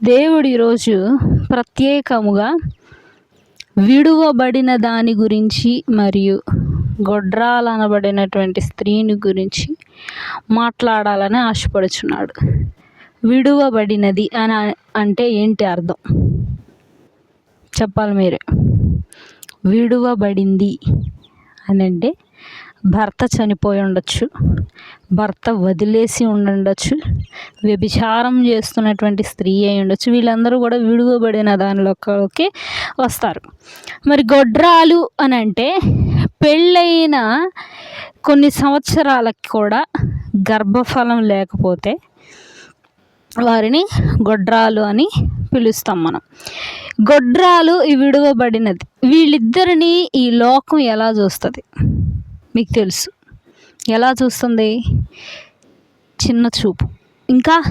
దేవుడు ఈరోజు ప్రత్యేకముగా విడువబడిన దాని గురించి మరియు గొడ్రాలనబడినటువంటి స్త్రీని గురించి మాట్లాడాలని ఆశపడుచున్నాడు. విడువబడినది అని అంటే ఏంటి అర్థం చెప్పాలి మీరే. విడువబడింది అని అంటే భర్త చనిపోయి ఉండొచ్చు, భర్త వదిలేసి ఉండొచ్చు, వ్యభిచారం చేస్తున్నటువంటి స్త్రీ అయి ఉండొచ్చు. వీళ్ళందరూ కూడా విడువబడిన దానిలోకి వస్తారు. మరి గొడ్రాలు అని అంటే పెళ్ళైన కొన్ని సంవత్సరాలకి కూడా గర్భఫలం లేకపోతే వారిని గొడ్రాలు అని పిలుస్తాం మనం. గొడ్రాలు ఈ విడువబడినది. వీళ్ళిద్దరిని ఈ లోకం ఎలా చూస్తుంది మీకు తెలుసు. ఎలా చూస్తుంది? చిన్న చూపు. ఇంకా